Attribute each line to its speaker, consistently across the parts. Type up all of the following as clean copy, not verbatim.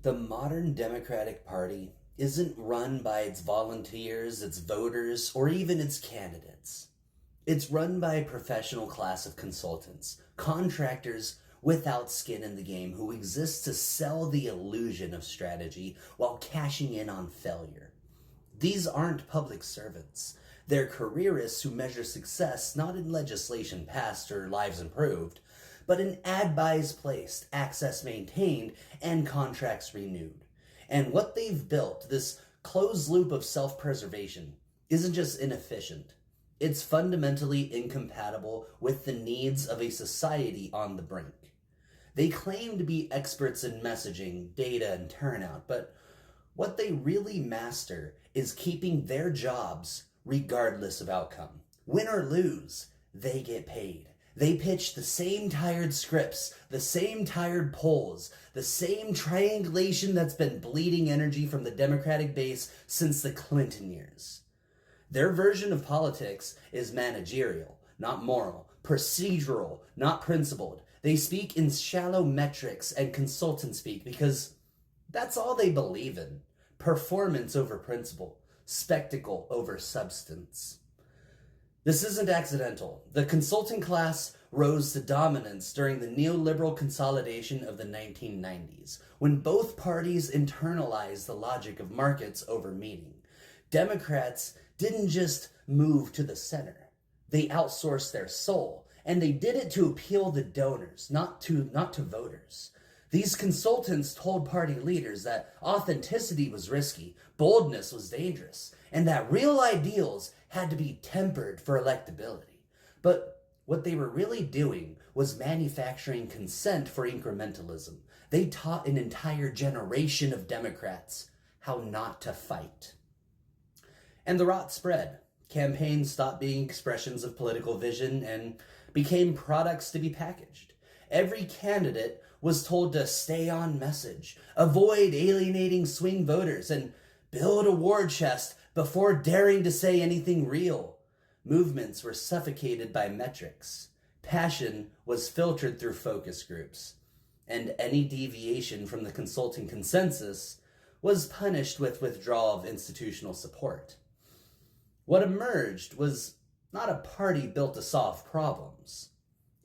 Speaker 1: The modern Democratic Party isn't run by its volunteers, its voters, or even its candidates. It's run by a professional class of consultants, contractors without skin in the game who exist to sell the illusion of strategy while cashing in on failure. These aren't public servants. They're careerists who measure success not in legislation passed or lives improved, but in ad buys placed, access maintained, and contracts renewed. And what they've built, this closed loop of self-preservation, isn't just inefficient. It's fundamentally incompatible with the needs of a society on the brink. They claim to be experts in messaging, data, and turnout, but what they really master is keeping their jobs regardless of outcome. Win or lose, they get paid. They pitch the same tired scripts, the same tired polls, the same triangulation that's been bleeding energy from the Democratic base since the Clinton years. Their version of politics is managerial, not moral, procedural, not principled. They speak in shallow metrics and consultant speak because that's all they believe in. Performance over principle, spectacle over substance. This isn't accidental. The consulting class rose to dominance during the neoliberal consolidation of the 1990s, when both parties internalized the logic of markets over meaning. Democrats didn't just move to the center. They outsourced their soul, and they did it to appeal to donors, not to voters. These consultants told party leaders that authenticity was risky, boldness was dangerous, and that real ideals had to be tempered for electability. But what they were really doing was manufacturing consent for incrementalism. They taught an entire generation of Democrats how not to fight. And the rot spread. Campaigns stopped being expressions of political vision and became products to be packaged. Every candidate was told to stay on message, avoid alienating swing voters, and build a war chest before daring to say anything real. Movements were suffocated by metrics. Passion was filtered through focus groups. And any deviation from the consulting consensus was punished with withdrawal of institutional support. What emerged was not a party built to solve problems.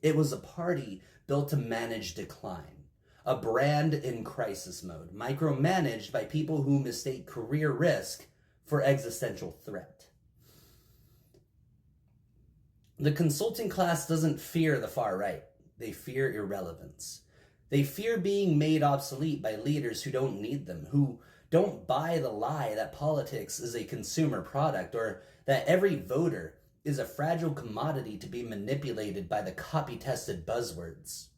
Speaker 1: It was a party built to manage decline. A brand in crisis mode, micromanaged by people who mistake career risk for existential threat. The consulting class doesn't fear the far right. They fear irrelevance. They fear being made obsolete by leaders who don't need them, who don't buy the lie that politics is a consumer product or that every voter is a fragile commodity to be manipulated by the copy-tested buzzwords.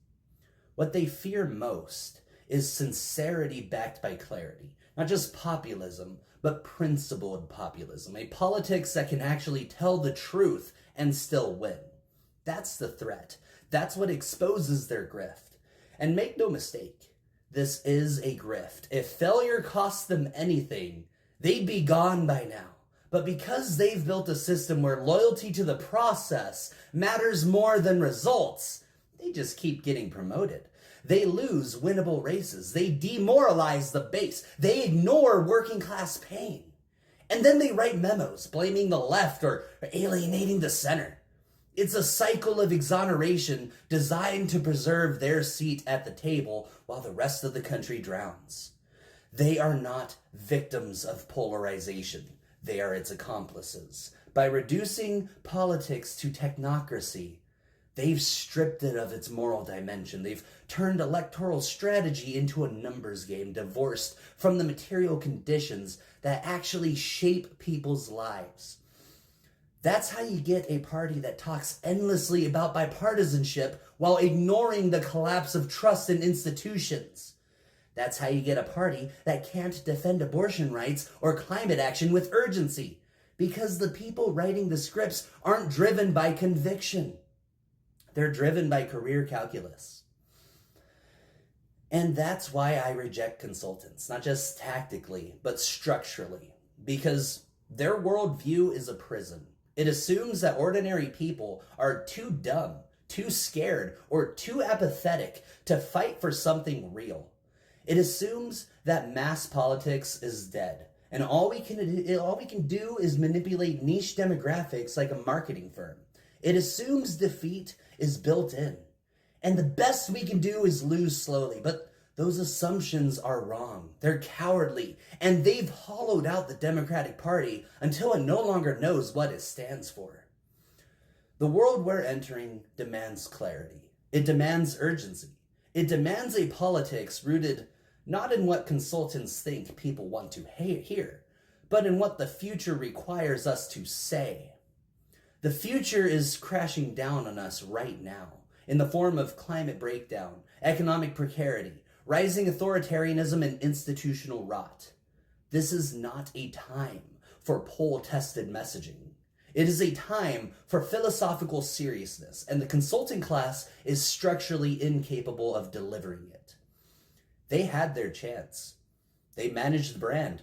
Speaker 1: What they fear most is sincerity backed by clarity. Not just populism, but principled populism. A politics that can actually tell the truth and still win. That's the threat. That's what exposes their grift. And make no mistake, this is a grift. If failure costs them anything, they'd be gone by now. But because they've built a system where loyalty to the process matters more than results, they just keep getting promoted. They lose winnable races. They demoralize the base. They ignore working class pain. And then they write memos blaming the left or alienating the center. It's a cycle of exoneration designed to preserve their seat at the table while the rest of the country drowns. They are not victims of polarization. They are its accomplices. By reducing politics to technocracy, they've stripped it of its moral dimension. They've turned electoral strategy into a numbers game, divorced from the material conditions that actually shape people's lives. That's how you get a party that talks endlessly about bipartisanship while ignoring the collapse of trust in institutions. That's how you get a party that can't defend abortion rights or climate action with urgency, because the people writing the scripts aren't driven by conviction. They're driven by career calculus. And that's why I reject consultants, not just tactically, but structurally, because their worldview is a prison. It assumes that ordinary people are too dumb, too scared, or too apathetic to fight for something real. It assumes that mass politics is dead, and all we can do is manipulate niche demographics like a marketing firm. It assumes defeat is built in, and the best we can do is lose slowly. But those assumptions are wrong. They're cowardly, and they've hollowed out the Democratic Party until it no longer knows what it stands for. The world we're entering demands clarity. It demands urgency. It demands a politics rooted not in what consultants think people want to hear, but in what the future requires us to say. The future is crashing down on us right now in the form of climate breakdown, economic precarity, rising authoritarianism, and institutional rot. This is not a time for poll-tested messaging. It is a time for philosophical seriousness, and the consulting class is structurally incapable of delivering it. They had their chance. They managed the brand.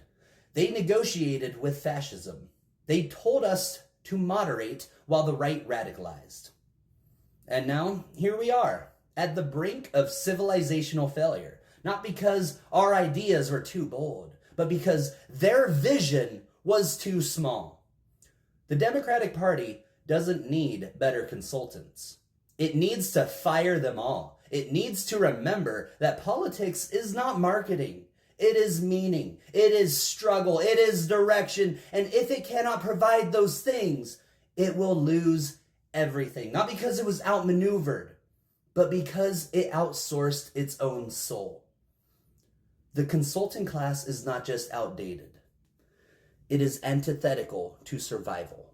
Speaker 1: They negotiated with fascism. They told us to moderate while the right radicalized. And now, here we are, at the brink of civilizational failure, not because our ideas were too bold, but because their vision was too small. The Democratic Party doesn't need better consultants. It needs to fire them all. It needs to remember that politics is not marketing. It is meaning. It is struggle. It is direction. And if it cannot provide those things, it will lose everything. Not because it was outmaneuvered, but because it outsourced its own soul. The consulting class is not just outdated. It is antithetical to survival.